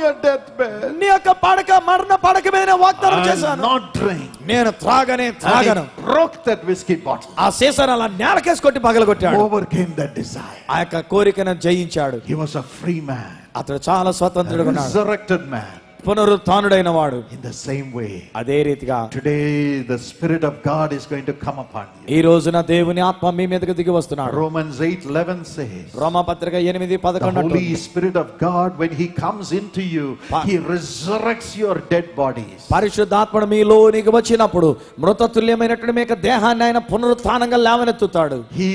your deathbed. నీ యొక్క పడక మరణ పడక మీద వాగ్దానం చేశాను. Not drink. నేను త్రాగను. Broke that whiskey bottle. ఆ సీసాను అలా నేలకేసి కొట్టి పగలగొట్టాడు. Overcame that desire. ఆ యొక్క కోరికను జయించాడు. He was a free man. అతడు చాలా స్వతంత్రుడుగా ఉన్నాడు. Resurrected man. పునరుత్థానుడైన వాడు. In the same way, అదే రీతిగా today the Spirit of God is going to come upon you. ఈ రోజున దేవుని ఆత్మ మీ మీదకి దిగి వస్తున్నాడు. Romans 8:11 says, రోమాపత్రిక 8:11 the Holy Spirit of God, when He comes into you, He resurrects your dead bodies. పరిశుద్ధాత్ముడు మీలోనికి వచ్చినప్పుడు మృతతుల్యమైనటువంటి మీ యొక్క దేహాన్ని ఆయన పునరుత్థానంగా లేవనెత్తుతాడు. He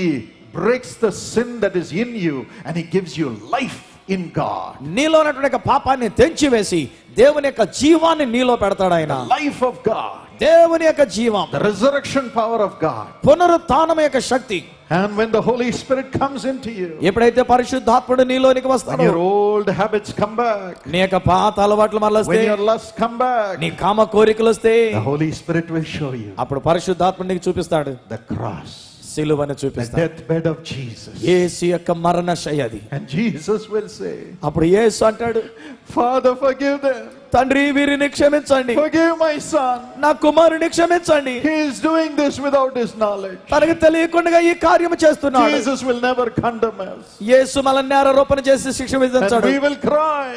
breaks the sin that is in you and He gives you life in God. నీలో ఉన్నటువంటి పాపాన్ని తెంచివేసి దేవుని యొక్క జీవాన్ని నీలో పెడతాడు ఆయన. Life of God, దేవుని యొక్క జీవం, the resurrection power of God. పునరుత్థానం యొక్క శక్తి. And when the Holy Spirit comes into you, ఎప్పుడైతే పరిశుద్ధాత్ముడు నీలోనికి వస్తాడో, when your old habits come back, నీ యొక్క పాత అలవాట్లు మరలా వస్తాయి, when your lusts come back, నీ కామ కోరికలు వస్తాయి, the Holy Spirit will show you అప్పుడు పరిశుద్ధాత్ముడు నీకు చూపిస్తాడు the cross, సిలువను the చూపిస్తాడు, deathbed of Jesus. యేసు యొక్క మరణ శయ్యది. And Jesus will say, అప్పుడు యేసు అంటాడు, Father, forgive them. తండ్రి వీరిని క్షమించండి, Forgive my son. నా కుమారుని క్షమించండి, He is doing this without his knowledge. తనకు తెలియకుండా ఈ కార్యము చేస్తున్నాడు. Jesus will never condemn us. యేసు మనల్ని నేరారోపణ చేసి శిక్ష And విధించాడు. we will cry,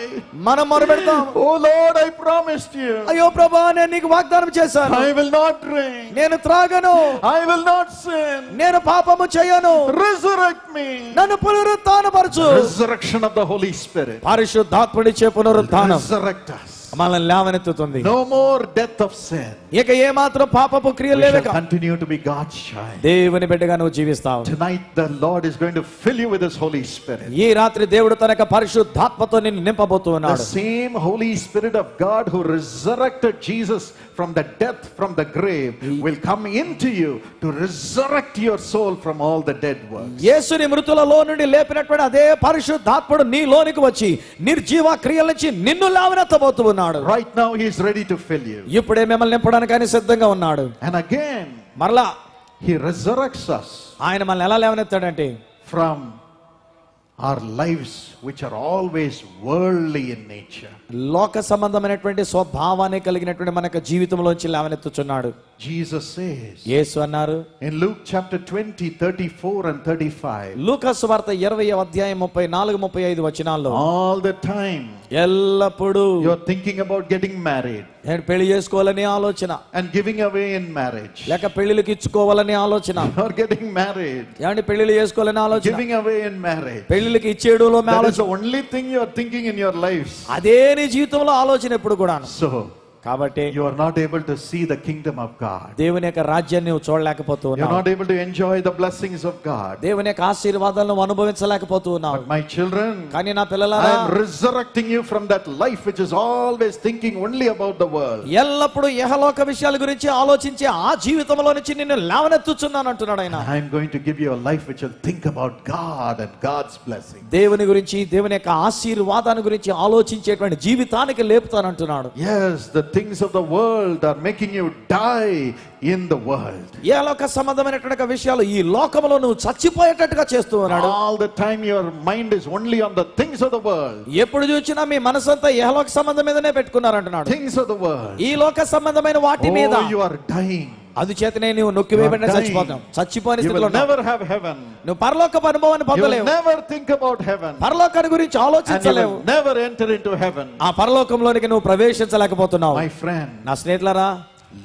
మనం మొరపెడతాం, Oh Lord, I promised you, అయ్యో ప్రభువా నేను నీకు వాగ్దానం చేశాను, I will not drink, నేను త్రాగను, I will not sin. నేను పాపము చేయను, Resurrect me. నన్ను పునరుత్థానపరచు. Resurrection of the Holy Spirit. పరిశుద్ధాత్ముడిచ్చే పునరుత్థానం Resurrect us. మనల్ని లేవనెత్తుతుంది. No more death of sin. ఇక ఏ మాత్రం పాపపు క్రియలు We shall లేక continue to be God's child. దేవుని బిడ్డగా నువ్వు జీవిస్తావు. Tonight the Lord is going to fill you with His Holy Spirit. ఈ రాత్రి దేవుడు తన యొక్క పరిశుద్ధాత్మతో నిన్ను నింపబోతున్నాడు. The same Holy Spirit of God who resurrected Jesus from the death, from the grave, will come into you to resurrect your soul from all the dead works. యేసుని మృతులలో నుండి లేపినటువంటి అదే పరిశుద్ధాత్ముడు నీలోనికి వచ్చి నిర్జీవ క్రియల నుంచి నిన్ను లేవనెత్తబోతున్నాడు. Right now He is ready to fill you. ఇప్పుడే మిమ్మల్ని నింపడానికి ఆయన సిద్ధంగా ఉన్నాడు. And again, మరలా He resurrects us ఆయన మనల్ని ఎలా లేవనెత్తాడంటే, from our lives which are always worldly in nature. లోక సంబంధమైనటువంటి స్వభావాన్ని కలిగినటువంటి మన యొక్క జీవితంలోంచి లేవనెత్తుచున్నాడు. Jesus says యేసు అన్నారు in Luke chapter 20:34 and 35, లూకా సువార్త 20వ అధ్యాయం 34-35 వచనాల్లో, all the time ఎల్లప్పుడూ you're thinking about getting married నేను పెళ్లి చేసుకోవాలని ఆలోచన, and giving away in marriage, లేక పెళ్లికి ఇచ్చుకోవాలని ఆలోచన, or getting married, ఏమంటే పెళ్లిళ్ళు చేసుకోవాలని ఆలోచన, giving away in marriage. పెళ్లికి ఇచ్చేయడంలో That is ఆలోచన, the only thing you're thinking in your lives. అదే నీ జీవితంలో ఆలోచన ఎప్పుడు కూడా. So కాబట్టి you are not able to see the kingdom of God. దేవుని యొక్క రాజ్యాన్ని నువ్వు చూడలేకపోతూ You're ఉన్నావు. not able to enjoy the blessings of God. దేవుని యొక్క ఆశీర్వాదాలను నువ్వు అనుభవించలేకపోతూ ఉన్నావు. But my children, కానీ నా I పిల్లలారా, am resurrecting you from that life which is always thinking only about the world. ఎల్లప్పుడూ యెహలోక విషయాల గురించి ఆలోచించే ఆ జీవితంలో నుంచి నిన్ను లేవనెత్తుచున్నాను అంటున్నాడు ఆయన. I am going to give you a life which will think about God and God's blessing. దేవుని గురించి, దేవుని యొక్క ఆశీర్వాదాన్ని గురించి ఆలోచించేటువంటి జీవితానికి లేపుతానంటున్నాడు. Yes, the things of the world are making you die in the world. యెహలోక సంబంధమైనటువంటి విషయాలు ఈ లోకములో నువ్వు చచ్చిపోయేటట్టుగా చేస్తూ ఉన్నాడు. All the time your mind is only on the things of the world. ఎప్పుడు చూసినా మీ మనసంతా యెహలోక సంబంధం మీదనే పెట్టుకున్నారంటున్నాడు. Things of the world. ఈ లోక సంబంధమైన వాటి మీద. Oh, you are dying. అందుచేతనే నువ్వు నొక్కివేయబడిన చచ్చిపోతావు. చచ్చిపోని You స్థితిలో will never have heaven. నువ్వు పరలోకపు అనుభవాన్ని You will పొందలేవు. never think about heaven. పరలోకాన్ని గురించి And you ఆలోచించలేవు. will never enter into heaven. ఆ పరలోకంలోనికి నువ్వు ప్రవేశించలేకపోతున్నావు. My friend, నా స్నేహితులారా,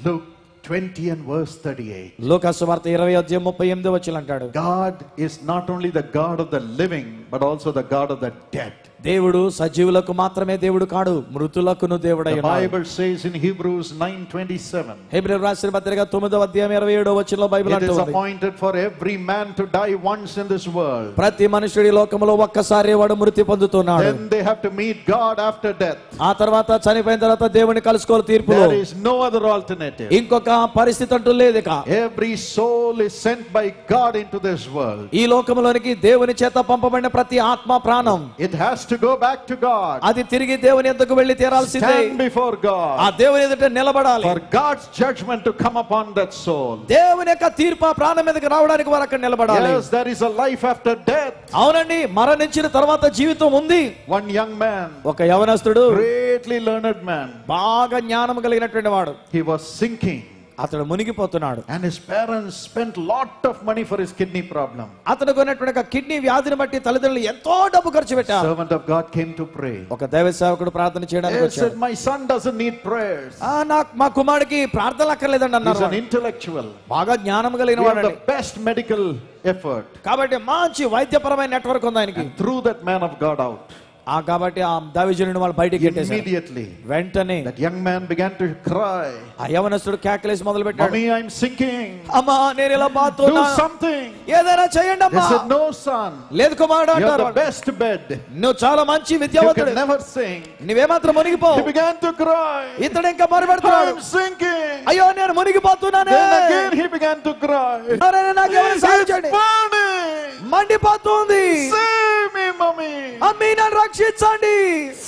Luke 20 and verse 38. లూకా సువార్త 20:38 వచనం అంటాడు, God is not only the God of the living, but also the God of the dead. దేవుడు సజీవులకు మాత్రమే దేవుడు కాడు, మృతులకును దేవుడై The ఉన్నాడు. Bible says in Hebrews 9:27, హెబ్రీయులకు రాసిన పత్రిక 9వ అధ్యాయం 27వ వచనంలో బైబిల్ it is అంటుంది, appointed for every man to die once in this world. ప్రతి మనుషుడి లోకములో ఒక్కసారి వాడు మృతి పొందుతున్నాడు. Then they have to meet God after death. ఆ తర్వాత చనిపోయిన తర్వాత దేవుని కలుసుకోవాలి తీర్పులో. There is no other alternative. ఇంకొక పరిస్థితి అంటూ లేదు ఇక. Every soul is sent by God into this world. ఈ లోకములోనికి దేవుని చేత పంపబడిన ప్రతి ఆత్మ ప్రాణం It has to go back to God. అది తిరిగి దేవుని యొద్దకు వెళ్ళి తీరాల్సిందే. Stand before God. ఆ దేవుని ఎదుట నిలబడాలి. For God's judgment to come upon that soul. దేవుని యొక్క తీర్పు ఆ ప్రాణం మీదకి రావడానికి వారు అక్కడ నిలబడాలి. Yes, there is a life after death. అవునండి, మరణించిన తర్వాత జీవితం ఉంది. One young man, ఒక యవనస్తుడు, greatly learned man, బాగా జ్ఞానం కలిగినటువంటి వాడు, he was sinking. అతడు మునిగిపోతున్నాడు. And his parents spent lot of money for his kidney problem. అతను కొన్నటువంటి కిడ్నీ వ్యాధిని బట్టి తల్లిదండ్రులు ఎంతో డబ్బు ఖర్చు పెట్టారు. Servant of God came to pray. ఒక దైవ సేవకుడు ప్రార్థన చేయడానికి He వచ్చాడు. said, my son doesn't need prayers. మా కుమారుడికి ప్రార్థనలు అక్కర్లేదండి He's అన్నారు. an intellectual. బాగా జ్ఞానం కలిగిన We have వాడు. the best medical effort. కాబట్టి మంచి వైద్యపరమైన నెట్వర్క్ ఉంది ఆయనకి. And threw that man of God out. కాబట్టి ఆ దైవజనుడిని వాళ్ళు బయటికి గెట్టేశారు. Immediately వెంటనే that young man began to cry. ఆ యవనస్తుడు కేకలేసి మొదలు పెట్టాడు. Mommy, I'm sinking. అమ్మా, నేను ఇలా Do బాతున్నా, something. ఏదైనా చేయండి They అమ్మా. said, no son. లేదు కుమారుడు You have అంటారు. the best bed. నువ్వు చాలా మంచి You విద్యావంతుడు, can never sing. నువ్వేమాత్రం మునిగిపో. He began to cry. ఇతడు ఇంకా మొరపెడుతున్నాడు. I'm sinking. అయ్యో నేను మునిగిపోతున్నానే. Then again he began to cry. నాకు ఎవరైనా సాయం చేయండి. It's burning. మండిపోతుంది. Save me, mommy. అమ్మీ నన్ను రక్షించండి.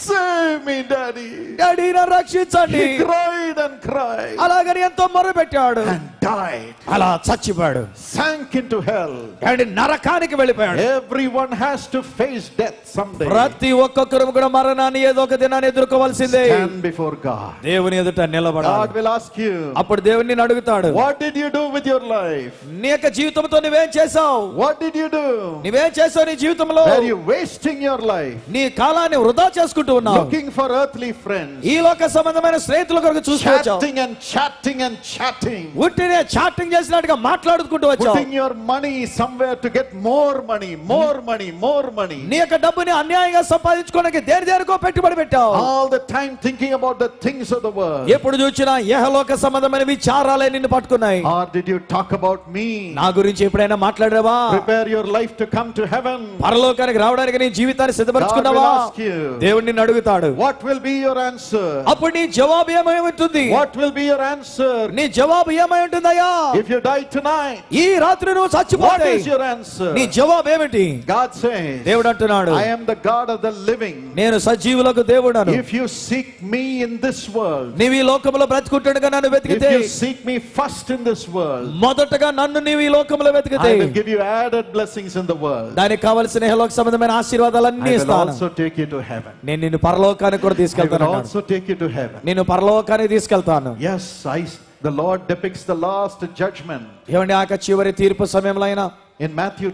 Save me, daddy. డాడీ నన్ను రక్షించండి. He cried and cried అలాగని ఎంతో మొరపెట్టాడు. and died. అలా చచ్చిపోయాడు. Sank into hell. డాడీ నరకానికి వెళ్ళిపోయాడు. Everyone has to face death someday. ప్రతి ఒక్కొక్కరు కూడా మరణాన్ని ఏదో ఒక దినాన్ని ఎదుర్కోవాల్సిందే. Stand before God. దేవుని ఎదుట నిలబడాలి. God will ask you, అప్పుడు దేవుని అడుగుతాడు, what did you do with your life? నీ యొక్క జీవితంతో నువ్వేం చేసావు? What did you do? నువ్వేం చేసావు నీ జీవితంలో? Were you wasting your life నీ కాలాన్ని వృధా చేసుకుంటూ ఉన్నావు. looking for earthly friends, ఈ లోక సంబంధమైన స్నేహితుల కొరకు చూసుకొచ్చావు. chatting and chatting and chatting, ఉట్టినే చాటింగ్ చేసినట్టుగా మాట్లాడుకుంటూ వచ్చావు. putting your money somewhere to get more money, more money, more money, నీ యొక్క డబ్బుని అన్యాయంగా సంపాదించుకోవడానికి దేనికో పెట్టుబడి పెట్టావు. all the time thinking about the things of the world? ఎప్పుడు చూసినా యెహోలోక సంబంధమైన విచారాలే నిన్ను పట్టుకున్నాయి. Or did you talk about me? నా గురించి ఎప్పుడైనా మాట్లాడావా? Prepare your life to come to heaven. పరలోకానికి రావడానికి నీ జీవితాన్ని God సిద్ధపరచుకున్నావా? will ask you. దేవుడు నిన్ను అడుగుతాడు. What will be your answer? అప్పుడు నీ జవాబు ఏమై ఉంటుంది? What will be your answer? నీ జవాబు ఏమై ఉంటుందయ్యా? If you die tonight, ఈ రాత్రి నువ్వు what చచ్చిపోతే is your answer? నీ జవాబు ఏమిటి? God says, దేవుడు అంటున్నాడు, I am the God of the living. నేను సజీవులకు దేవుడను. If you seek me in this world, నీవు ఈ లోకములో బ్రతుకుంటుండగా నన్ను if వెతికితే, you seek me first in this world, మొదటగా నన్ను నీవు ఈ లోకములో వెతికితే, I will give you added blessings in the world. దానికి కావలసిన యెహోలోక సంబంధమైన ఆశీర్వాదాలన్నీ I will ఇస్తాను. also take you to heaven. నేను నిన్ను పరలోకానికి కూడా I will తీసుకెళ్తాను. also take you to heaven. నిన్ను పరలోకానికి తీసుకెళ్తాను. Yes, the Lord depicts the last judgment ఏమండి, ఆ చివరి తీర్పు సమయంలో అయినా in Matthew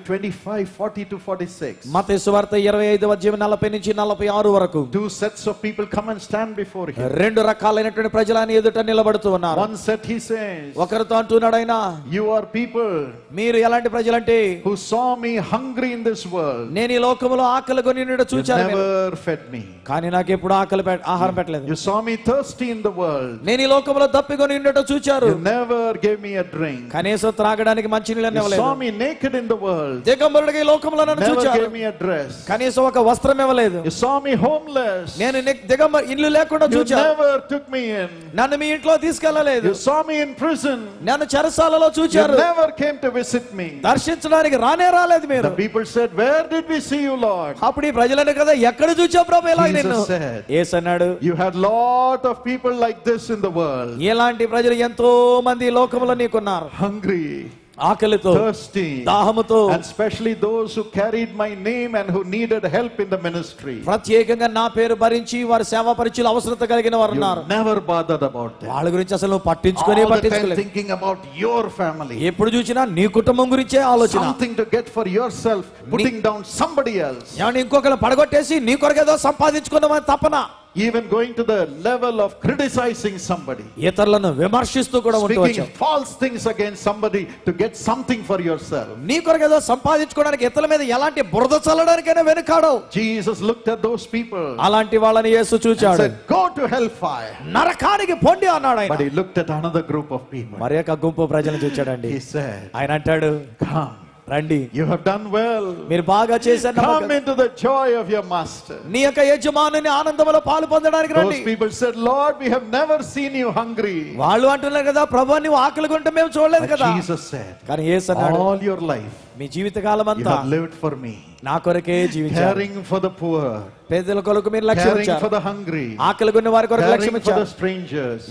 25:40-46. మత్తయి సువార్త 25వ అధ్యాయం 40 నుంచి 46 వరకు Two sets of people come and stand before him. రెండు రకాలైనటువంటి ప్రజలు ఆయన ఎదుట నిలబడుతూ ఉన్నారు. One set he says, ఒకరితో అంటున్నాడు ఆయన, you are people మీరు ఎలాంటి ప్రజలంటే, who saw me hungry in this world, నేను ఈ లోకములో ఆకలి కొని నిన్ను you చూచాను, never fed me. కానీ నాకు ఎప్పుడు ఆహారం పెట్టలేదు. You saw me thirsty in the world, నేను ఈ లోకములో దప్పికొని నిన్ను చూచారు, you never gave me a drink. కనీసం త్రాగడానికి మంచి నీళ్ళని You ఇవ్వలేదు. saw me naked in the world, దిగంబరుడిగా ఈ లోకములో నన్ను never చూచారు, gave me a dress. కనీసం ఒక వస్త్రం ఇవ్వలేదు. You saw me homeless, నేను ఇల్లు లేకుండా you చూచారు, never took me in. నన్ను మీ ఇంట్లో తీసుకెళ్లలేదు. You saw me in prison, నన్ను చెరసాలలో you చూచారు, never came to visit me. దర్శించడానికి రాలేదు మీరు. The people said, where did we see you, Lord? అప్పుడు ఈ ప్రజలను కదా ఎక్కడ చూచావు ప్రభు ఇలా నిన్ను? Jesus said, యేసు అన్నాడు, you had lot of people like this in the world, ఇలాంటి ప్రజలు ఎంతో మంది ఈ లోకములో నీకున్నారు. hungry, ఆకలితో, thirsty, దాహముతో, and especially those who carried my name and who needed help in the ministry. ప్రత్యేకంగా నా పేరు భరించి వారి సేవా పరిచయలు అవసరత కలిగిన వారు You ఉన్నారు. never bothered about them. వాళ్ళ గురించి అసలు నువ్వు All the time పట్టించుకోలేదు. thinking about your family, ఎప్పుడు చూసినా నీ కుటుంబం గురించే ఆలోచన. something to get for yourself, putting down somebody else, ఏమన్నా ఇంకొకరు పడగొట్టేసి నీ కొరకేదో సంపాదించుకున్నామని తపన. even going to the level of criticizing somebody, ఇతరులను విమర్శిస్తూ కూడా ఉంటూ speaking వచ్చావు. false things against somebody to get something for yourself. నీ కొరకేదో సంపాదించుకోవడానికి ఇతరుల మీద ఎలాంటి బురద చల్లడానికైనా వెనుకాడవు. Jesus looked at those people అలాంటి వాళ్ళని యేసు and చూచాడు. said, go to hellfire. నరకానికి పొండి అన్నాడు But ఆయన. he looked at another group of people. మరి ఒక గుంపు ప్రజలను చూచాడండి. He said, ఆయన అంటాడు, come, రండి, you have done well. మీరు బాగా చేశారు, Come into the joy of your master. నీ యొక్క యజమానుని ఆనందములో పాలు పొందడానికి రండి. Those people said, Lord, we have never seen you hungry. వాళ్ళు అంటున్నారు కదా, ప్రభు నువ్వు ఆకలి కొంటే మేము చూడలేదు But కదా. Jesus said, కానీ యేసు అన్నాడు, all your life me Jeevitha column you అంతా have lived for me. నా కొరకే జీవించారు. caring for the poor, పేదల కొరకు మీరు లక్ష్యం caring ఇచ్చారు. for the hungry, ఆకలి కొన్న వారి కొరకు లక్ష్యం caring for ఇచ్చారు. the strangers,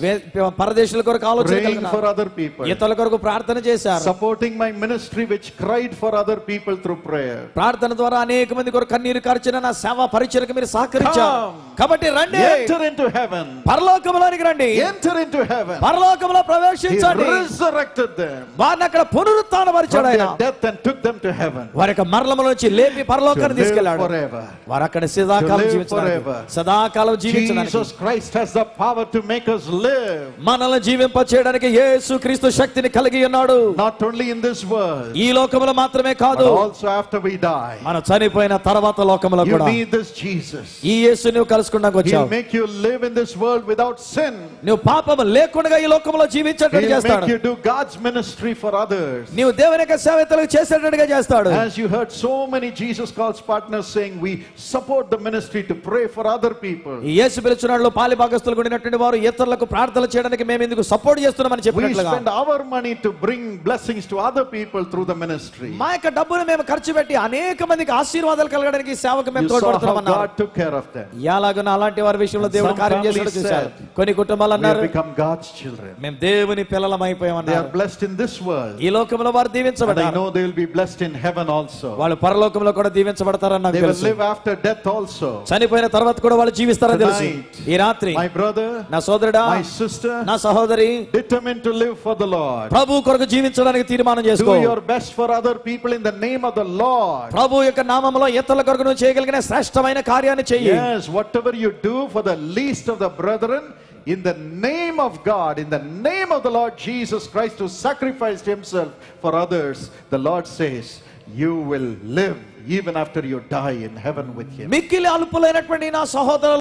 పరదేశుల కొరకు ఆలోచన praying కలిగినారు. for other people, ఇతరుల కొరకు ప్రార్థన చేశారు. supporting my ministry which cried for other people through prayer. ప్రార్థన ద్వారా అనేక మంది కొరకు కన్నీరు కార్చిన నా సేవ పరిచర్యకు మీరు సహకరించారు. కాబట్టి రండి, enter into heaven, పరలోకములోనికి రండి, enter into heaven. పరలోకములో He ప్రవేశించండి. resurrected them వారిని అక్కడ పునరుత్థానపరిచాడు from ఆయన. their death and took them to heaven వారి యొక్క మరణముల నుంచి లేపి to పరలోకానికి live తీసుకెళ్లాడు. forever. వారు అక్కడ సదాకాలం live జీవించడానికి, forever. సదాకాలం జీవించడానికి. Jesus Christ has the power to make us live, మనల్ని జీవింప చేయడానికి యేసు క్రీస్తు శక్తిని కలిగి ఉన్నాడు. not only in this world ఈ లోకములో మాత్రమే but కాదు, also after we die. మనం చనిపోయిన తర్వాత లోకములో You కూడా need this Jesus. ఈ యేసు నువ్వు కలుసుకున్నాక He'll వచ్చావు. make you live in this world without sin. నువ్వు పాపము లేకుండా ఈ లోకములో జీవించేటట్టు He'll చేస్తాడు. make you do God's ministry for others. నీవు దేవుని యొక్క సేవ ఇతరులకు చేసేటట్టుగా చేస్తాడు. As you heard so many Jesus Calls partners saying, we support the ministry to pray for other people. ఈ యేసు పిలుచున్నాడులో పాలి భాగస్తులు ఉన్నటువంటి వారు ఇతరులకు ప్రార్థన చేయడానికి మేము ఎందుకు సపోర్ట్ చేస్తున్నామని We చెప్పినట్లుగా spend our money to bring blessings to other people through the ministry. మా యొక్క డబ్బును మేము ఖర్చు పెట్టి అనేక మందికి ఆశీర్వాదాలు కలగడానికి ఈ సేవకు మేము You saw how తోడ్పడుతున్నామన్నారు. God took care of them. ఎలాగో అలాంటి వారి విషయంలో దేవుడు Some కార్యం చేశాడు families చూశారు. said, కొన్ని కుటుంబాలు We have అన్నారు, become God's children. మేము దేవుని పిల్లలం They are అయిపోయామన్నారు. blessed in this world. ఈ లోకంలో వారు And I దీవించబడ్డారు. know they will be blessed in heaven also. వాళ్ళు పరలోకంలో కూడా దీవించబడతారని నాకు They will తెలుసు. live after death also. చనిపోయిన తర్వాత కూడా వాళ్ళు జీవిస్తారని తెలుసు. Tonight, ఈ రాత్రి My brother, నా సోదరుడా, my sister, నా సహోదరి, determined to live for the Lord. ప్రభు కొరకు జీవించడానికి తీర్మానం చేసుకో. Do your best for other people in the name of the Lord. ప్రభు యొక్క నామములో ఇతరుల కొరకు నువ్వు చేయగలిగిన శ్రేష్టమైన కార్యాన్ని చెయ్యి. Yes, whatever you do for the least of the brethren, in the name of God, in the name of the Lord Jesus Christ who sacrificed himself for others, the Lord says, you will live even after you die in heaven with him. మిక్కిలి అల్పులైనటువంటి నా సహోదరులు